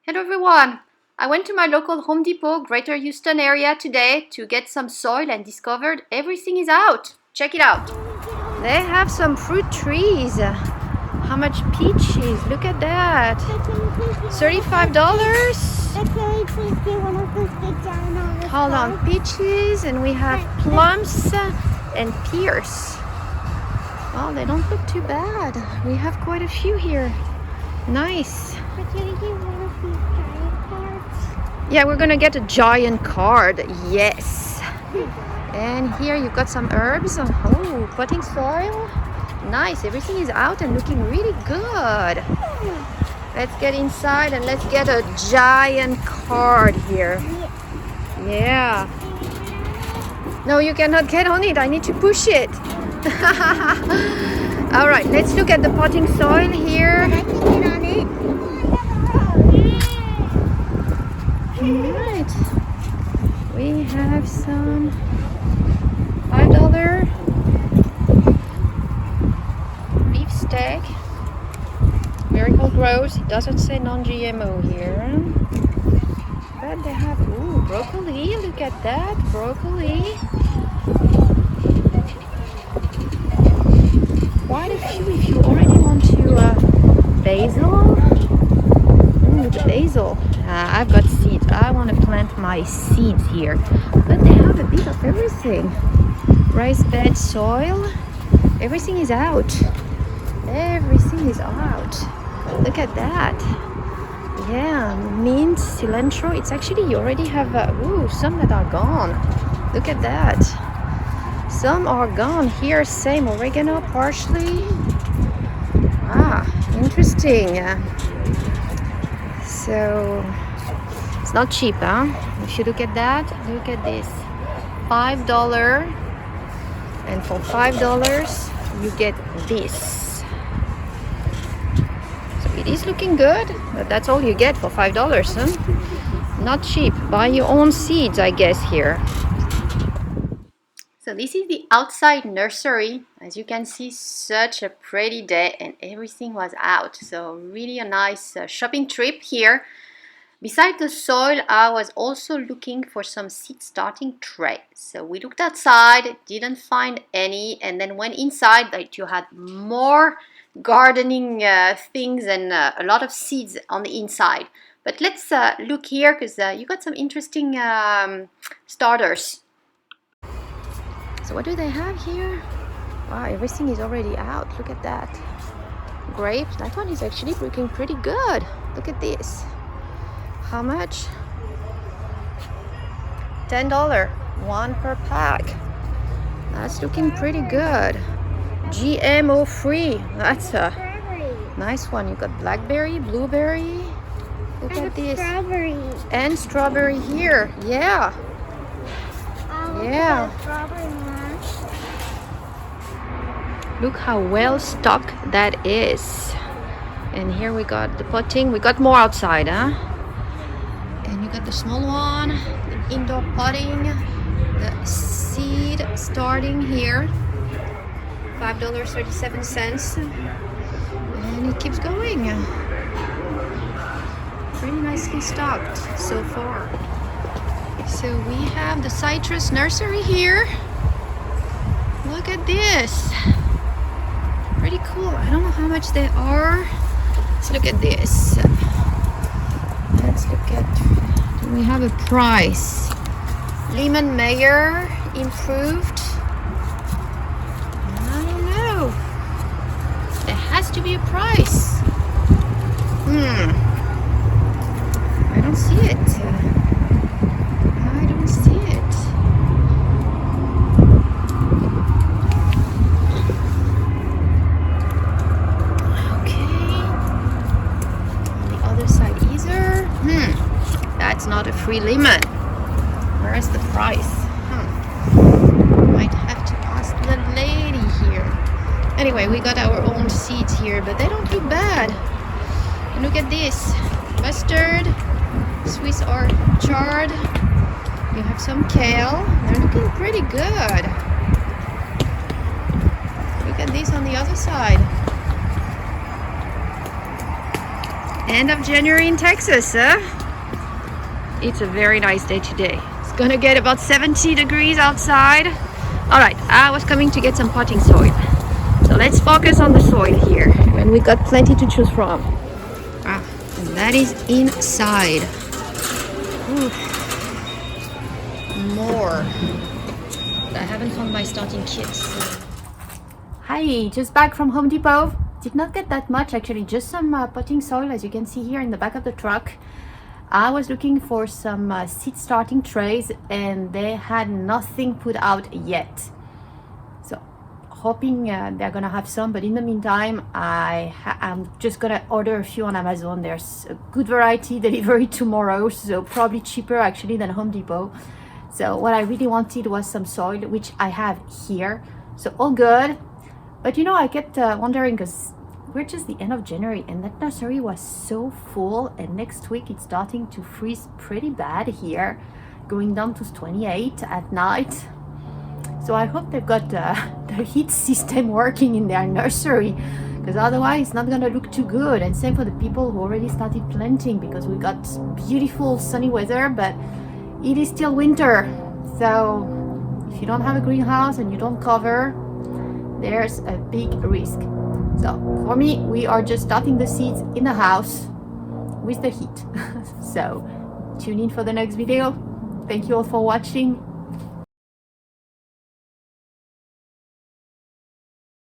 Hello everyone! I went to my local Home Depot, Greater Houston area today to get some soil and discovered everything is out. Check it out. They have some fruit trees. How much peaches? Look at that. $35. Hold on, peaches, and we have plums and pears. Well, they don't look too bad. We have quite a few here. Nice. But can we get one of these giant cards? Yeah, we're gonna get a giant card. Yes. And here you've got some herbs. Oh, potting soil. Nice. Everything is out and looking really good. Let's get inside and let's get a giant card here. Yeah. No, you cannot get on it. I need to push it. All right, let's look at the potting soil here. But I can get on it. Alright, we have some $5 beef steak. Miracle Grows. It doesn't say non-GMO here. But they have, ooh, broccoli. Look at that, broccoli. Quite a few if you already want to basil. Ooh, the basil. I've got seeds. I want to plant my seeds here. But they have a bit of everything. Raised bed soil. Everything is out. Everything is out. Look at that. Yeah, mint, cilantro. It's actually, you already have, some that are gone. Look at that. Some are gone. Here, same oregano, parsley. Interesting. So it's not cheap, huh? If you look at that, look at this. $5, and for $5 you get this. So it is looking good, but that's all you get for $5, huh? Not cheap. Buy your own seeds, I guess, here. So this is the outside nursery. As you can see, such a pretty day and everything was out. So really a nice shopping trip here. Besides the soil, I was also looking for some seed starting trays. So we looked outside, didn't find any, and then went inside that you had more gardening things and a lot of seeds on the inside. But let's look here because you got some interesting starters. So what do they have here? Wow, everything is already out. Look at that. Grapes. That one is actually looking pretty good. Look at this. How much? $10. One per pack. That's looking pretty good. GMO free. That's a nice one. You got blackberry, blueberry. Look at this. Strawberry. And strawberry here. Yeah. Yeah. Look how well stocked that is. And here we got the potting. We got more outside, huh? And you got the small one, the indoor potting, the seed starting here. $5.37. And it keeps going. Pretty nicely stocked so far. So we have the citrus nursery here. Look at this. Pretty cool. I don't know how much they are. Let's look at this. Let's look at, do we have a price? Lehman Mayer improved. I don't know. There has to be a price. I don't see it. I don't see it. That's not a free lemon. Where is the price? Might have to ask the lady here. Anyway, we got our own seeds here, but they don't look bad. And look at this. Mustard, Swiss orchard. You have some kale. They're looking pretty good. Look at this on the other side. End of January in Texas, huh? It's a very nice day today. It's gonna get about 70 degrees outside. All right, I was coming to get some potting soil. So let's focus on the soil here. And we got plenty to choose from. And that is inside. Ooh. More. I haven't found my starting kits. Hi, just back from Home Depot. Did not get that much actually, just some potting soil, as you can see here in the back of the truck. I was looking for some seed starting trays and they had nothing put out yet. So hoping they're gonna have some, but in the meantime I'm just gonna order a few on Amazon. There's a good variety, delivery tomorrow, so probably cheaper actually than Home Depot. So what I really wanted was some soil, which I have here, so all good. But you know, I kept wondering, because we're just the end of January and that nursery was so full, and next week it's starting to freeze pretty bad here, going down to 28 at night. So I hope they've got the heat system working in their nursery, because otherwise it's not gonna look too good. And same for the people who already started planting, because we got beautiful sunny weather, but it is still winter. So if you don't have a greenhouse and you don't cover, there's a big risk. So for me, we are just starting the seeds in the house with the heat. So tune in for the next video. Thank you all for watching.